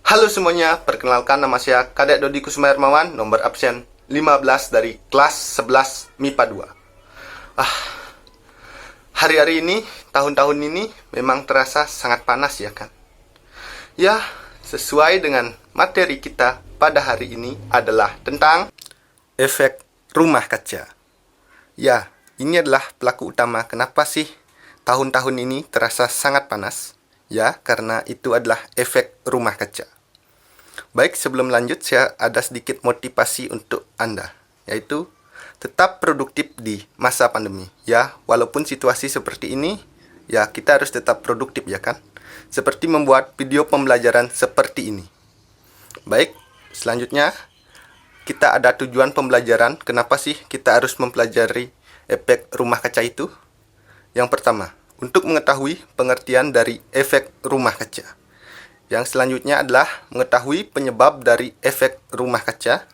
Halo semuanya, perkenalkan nama saya Kadek Dodi Kusuma Hermawan, nomor absen 15 dari kelas 11 MIPA 2. Hari-hari ini, tahun-tahun ini memang terasa sangat panas ya kan? Ya, sesuai dengan materi kita pada hari ini adalah tentang efek rumah kaca. Ya, ini adalah pelaku utama kenapa sih tahun-tahun ini terasa sangat panas. Ya, karena itu adalah efek rumah kaca. Baik, sebelum lanjut saya ada sedikit motivasi untuk Anda, yaitu tetap produktif di masa pandemi. Ya, walaupun situasi seperti ini, ya kita harus tetap produktif ya kan? Seperti membuat video pembelajaran seperti ini. Baik, selanjutnya kita ada tujuan pembelajaran. Kenapa sih kita harus mempelajari efek rumah kaca itu? Yang pertama, untuk mengetahui pengertian dari efek rumah kaca. Yang selanjutnya adalah mengetahui penyebab dari efek rumah kaca.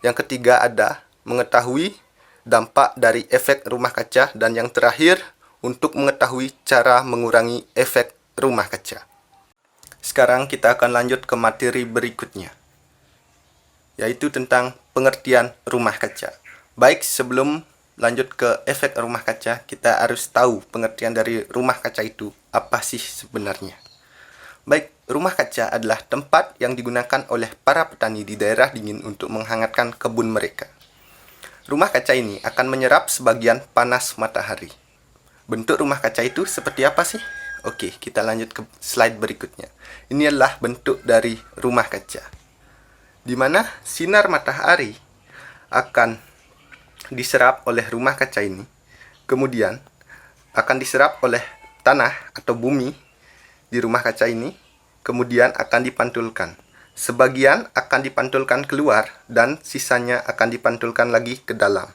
Yang ketiga ada mengetahui dampak dari efek rumah kaca. Dan yang terakhir, untuk mengetahui cara mengurangi efek rumah kaca. Sekarang kita akan lanjut ke materi berikutnya, yaitu tentang pengertian rumah kaca. Baik, sebelum lanjut ke efek rumah kaca, kita harus tahu pengertian dari rumah kaca itu apa sih sebenarnya. Baik, rumah kaca adalah tempat yang digunakan oleh para petani di daerah dingin untuk menghangatkan kebun mereka. Rumah kaca ini akan menyerap sebagian panas matahari. Bentuk rumah kaca itu seperti apa sih? Oke, kita lanjut ke slide berikutnya. Ini adalah bentuk dari rumah kaca, di mana sinar matahari akan diserap oleh rumah kaca ini, kemudian akan diserap oleh tanah atau bumi di rumah kaca ini, kemudian akan dipantulkan. Sebagian akan dipantulkan keluar dan sisanya akan dipantulkan lagi ke dalam.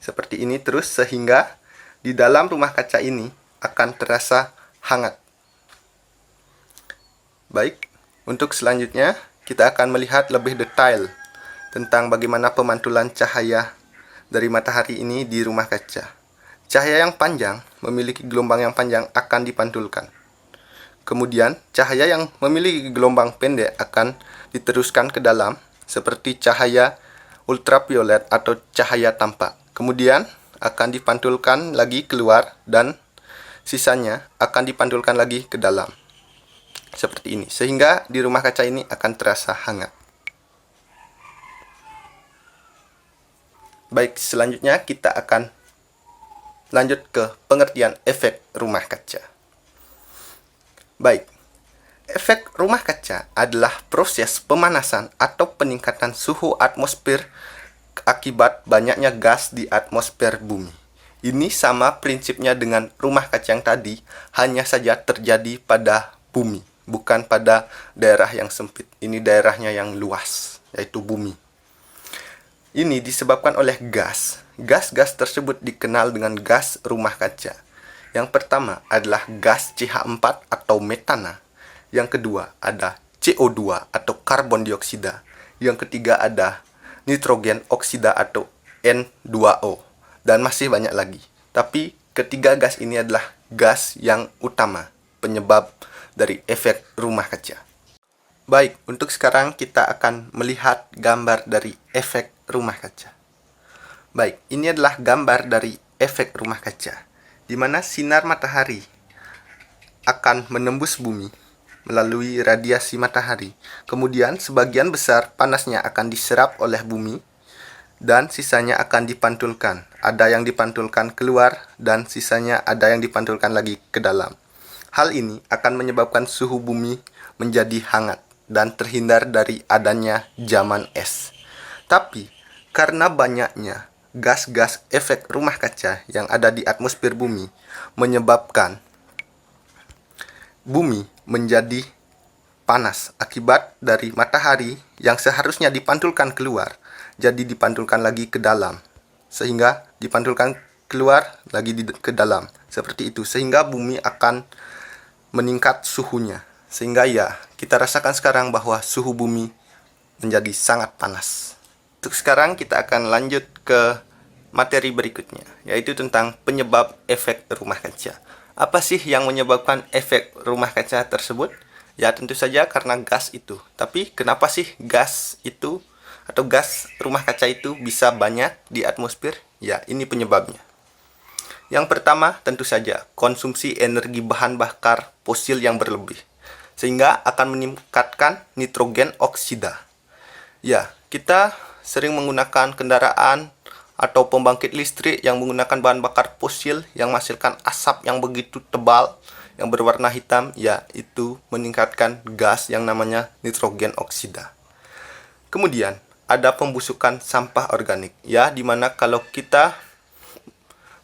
Seperti ini terus sehingga di dalam rumah kaca ini akan terasa hangat. Baik, untuk selanjutnya kita akan melihat lebih detail tentang bagaimana pemantulan cahaya dari matahari ini di rumah kaca. Cahaya yang panjang memiliki gelombang yang panjang akan dipantulkan. Kemudian, cahaya yang memiliki gelombang pendek akan diteruskan ke dalam, seperti cahaya ultraviolet atau cahaya tampak. Kemudian, akan dipantulkan lagi keluar dan sisanya akan dipantulkan lagi ke dalam. Seperti ini, sehingga di rumah kaca ini akan terasa hangat. Baik, selanjutnya kita akan lanjut ke pengertian efek rumah kaca. Baik, efek rumah kaca adalah proses pemanasan atau peningkatan suhu atmosfer akibat banyaknya gas di atmosfer bumi. Ini sama prinsipnya dengan rumah kaca yang tadi, hanya saja terjadi pada bumi, bukan pada daerah yang sempit. Ini daerahnya yang luas, yaitu bumi. Ini disebabkan oleh gas. Gas-gas tersebut dikenal dengan gas rumah kaca. Yang pertama adalah gas CH4 atau metana. Yang kedua ada CO2 atau karbon dioksida. Yang ketiga ada nitrogen oksida atau N2O. Dan masih banyak lagi. Tapi ketiga gas ini adalah gas yang utama penyebab dari efek rumah kaca. Baik, untuk sekarang kita akan melihat gambar dari efek rumah kaca. Baik, ini adalah gambar dari efek rumah kaca, di mana sinar matahari akan menembus bumi melalui radiasi matahari. Kemudian sebagian besar panasnya akan diserap oleh bumi dan sisanya akan dipantulkan. Ada yang dipantulkan keluar dan sisanya ada yang dipantulkan lagi ke dalam. Hal ini akan menyebabkan suhu bumi menjadi hangat dan terhindar dari adanya zaman es. Tapi karena banyaknya gas-gas efek rumah kaca yang ada di atmosfer bumi menyebabkan bumi menjadi panas akibat dari matahari yang seharusnya dipantulkan keluar, jadi dipantulkan lagi ke dalam, sehingga dipantulkan keluar lagi ke dalam, seperti itu, sehingga bumi akan meningkat suhunya, sehingga ya kita rasakan sekarang bahwa suhu bumi menjadi sangat panas. Untuk sekarang kita akan lanjut ke materi berikutnya, yaitu tentang penyebab efek rumah kaca. Apa sih yang menyebabkan efek rumah kaca tersebut? Ya, tentu saja karena gas itu. Tapi kenapa sih gas itu atau gas rumah kaca itu bisa banyak di atmosfer? Ya, ini penyebabnya. Yang pertama, tentu saja konsumsi energi bahan bakar fosil yang berlebih, sehingga akan meningkatkan nitrogen oksida. Ya, kita sering menggunakan kendaraan atau pembangkit listrik yang menggunakan bahan bakar fosil yang menghasilkan asap yang begitu tebal, yang berwarna hitam, ya itu meningkatkan gas yang namanya nitrogen oksida. Kemudian, ada pembusukan sampah organik, ya dimana kalau kita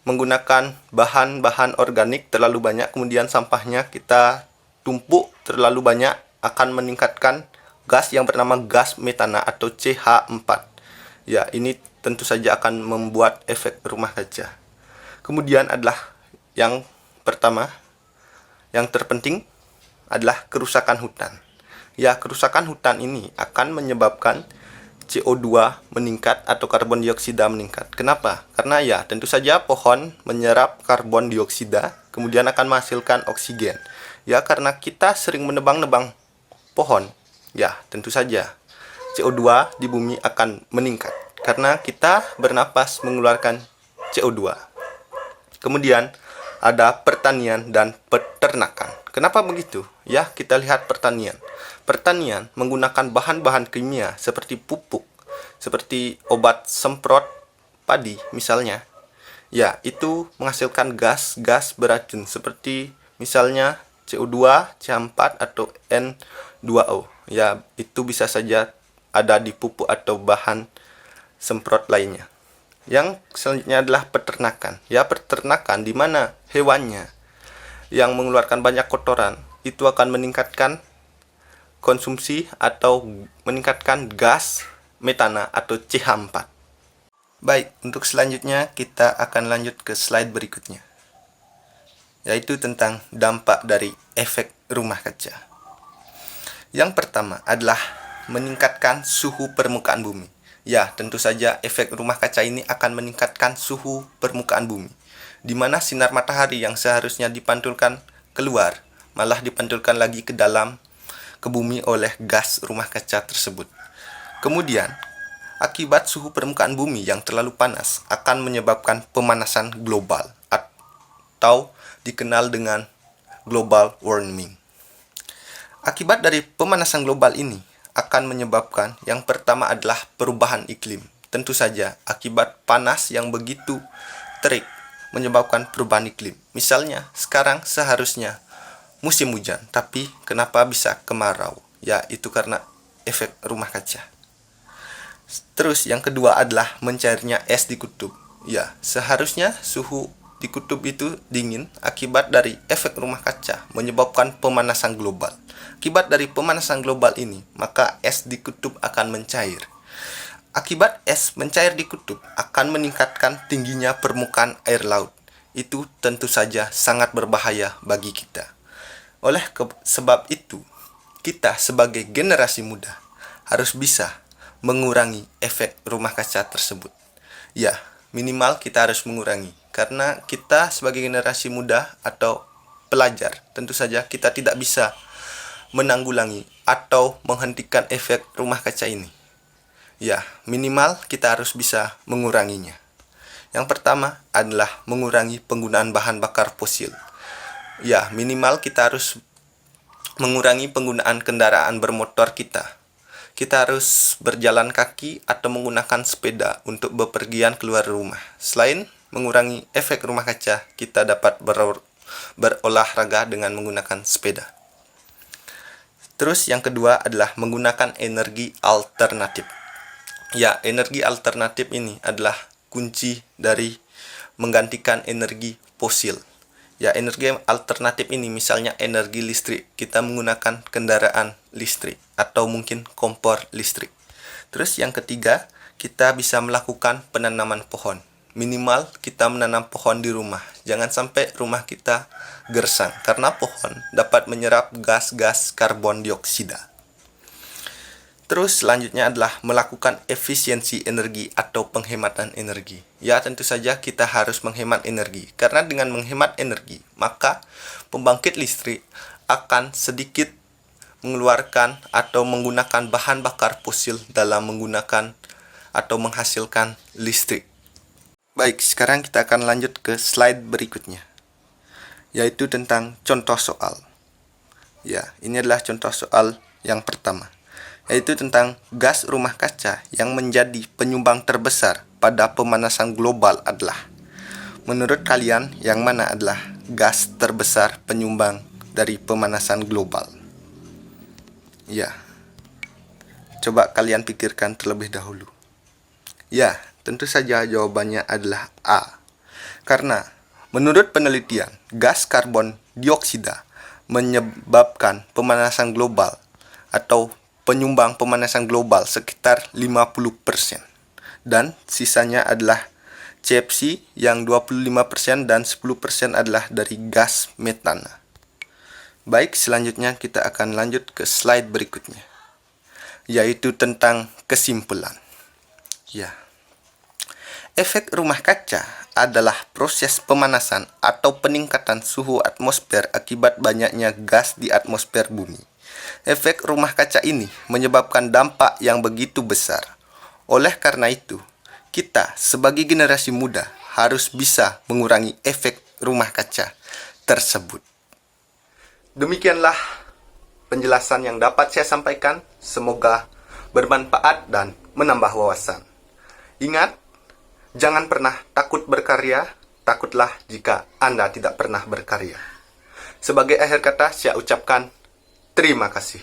menggunakan bahan-bahan organik terlalu banyak, kemudian sampahnya kita tumpuk terlalu banyak, akan meningkatkan gas yang bernama gas metana atau CH4. Ya, ini tentu saja akan membuat efek rumah kaca. Kemudian adalah yang pertama, yang terpenting adalah kerusakan hutan. Ya, kerusakan hutan ini akan menyebabkan CO2 meningkat atau karbon dioksida meningkat. Kenapa? Karena ya tentu saja pohon menyerap karbon dioksida, kemudian akan menghasilkan oksigen. Ya, karena kita sering menebang-nebang pohon, ya tentu saja CO2 di bumi akan meningkat karena kita bernapas mengeluarkan CO2. Kemudian ada pertanian dan peternakan. Kenapa begitu? Ya, kita lihat pertanian. Pertanian menggunakan bahan-bahan kimia seperti pupuk, seperti obat semprot padi misalnya. Ya, itu menghasilkan gas-gas beracun seperti misalnya CO2, CH4 atau N2O. Ya, itu bisa saja ada di pupuk atau bahan semprot lainnya. Yang selanjutnya adalah peternakan. Ya, peternakan di mana hewannya yang mengeluarkan banyak kotoran itu akan meningkatkan konsumsi atau meningkatkan gas metana atau CH4. Baik, untuk selanjutnya kita akan lanjut ke slide berikutnya, yaitu tentang dampak dari efek rumah kaca. Yang pertama adalah meningkatkan suhu permukaan bumi. Ya, tentu saja efek rumah kaca ini akan meningkatkan suhu permukaan bumi, di mana sinar matahari yang seharusnya dipantulkan keluar, malah dipantulkan lagi ke dalam, ke bumi oleh gas rumah kaca tersebut. Kemudian, akibat suhu permukaan bumi yang terlalu panas akan menyebabkan pemanasan global atau dikenal dengan global warming. Akibat dari pemanasan global ini akan menyebabkan yang pertama adalah perubahan iklim. Tentu saja akibat panas yang begitu terik menyebabkan perubahan iklim. Misalnya sekarang seharusnya musim hujan, tapi kenapa bisa kemarau? Ya, itu karena efek rumah kaca. Terus yang kedua adalah mencairnya es di kutub. Ya, seharusnya suhu di kutub itu dingin, akibat dari efek rumah kaca menyebabkan pemanasan global. Akibat dari pemanasan global ini, maka es di kutub akan mencair. Akibat es mencair di kutub akan meningkatkan tingginya permukaan air laut. Itu tentu saja sangat berbahaya bagi kita. Oleh sebab itu, kita sebagai generasi muda harus bisa mengurangi efek rumah kaca tersebut. Ya, minimal kita harus mengurangi. Karena kita sebagai generasi muda atau pelajar, tentu saja kita tidak bisa menanggulangi atau menghentikan efek rumah kaca ini. Ya, minimal kita harus bisa menguranginya. Yang pertama adalah mengurangi penggunaan bahan bakar fosil. Ya, minimal kita harus mengurangi penggunaan kendaraan bermotor kita. Kita harus berjalan kaki atau menggunakan sepeda untuk bepergian keluar rumah. Selain mengurangi efek rumah kaca, kita dapat berolahraga dengan menggunakan sepeda. Terus yang kedua adalah menggunakan energi alternatif. Ya, energi alternatif ini adalah kunci dari menggantikan energi fosil. Ya, energi alternatif ini misalnya energi listrik. Kita menggunakan kendaraan listrik atau mungkin kompor listrik. Terus yang ketiga, kita bisa melakukan penanaman pohon. Minimal kita menanam pohon di rumah. Jangan sampai rumah kita gersang, karena pohon dapat menyerap gas-gas karbon dioksida. Terus selanjutnya adalah melakukan efisiensi energi atau penghematan energi. Ya, tentu saja kita harus menghemat energi. Karena dengan menghemat energi, maka pembangkit listrik akan sedikit mengeluarkan atau menggunakan bahan bakar fosil dalam menggunakan atau menghasilkan listrik. Baik, sekarang kita akan lanjut ke slide berikutnya, yaitu tentang contoh soal. Ya, ini adalah contoh soal yang pertama, yaitu tentang gas rumah kaca yang menjadi penyumbang terbesar pada pemanasan global adalah. Menurut kalian, yang mana adalah gas terbesar penyumbang dari pemanasan global? Ya, coba kalian pikirkan terlebih dahulu. Ya, tentu saja jawabannya adalah A. Karena menurut penelitian, gas karbon dioksida menyebabkan pemanasan global atau penyumbang pemanasan global sekitar 50%. Dan sisanya adalah CFC yang 25% dan 10% adalah dari gas metana. Baik, selanjutnya kita akan lanjut ke slide berikutnya, yaitu tentang kesimpulan. Ya. Efek rumah kaca adalah proses pemanasan atau peningkatan suhu atmosfer akibat banyaknya gas di atmosfer bumi. Efek rumah kaca ini menyebabkan dampak yang begitu besar. Oleh karena itu, kita sebagai generasi muda harus bisa mengurangi efek rumah kaca tersebut. Demikianlah penjelasan yang dapat saya sampaikan. Semoga bermanfaat dan menambah wawasan. Ingat, jangan pernah takut berkarya, takutlah jika Anda tidak pernah berkarya. Sebagai akhir kata, saya ucapkan terima kasih.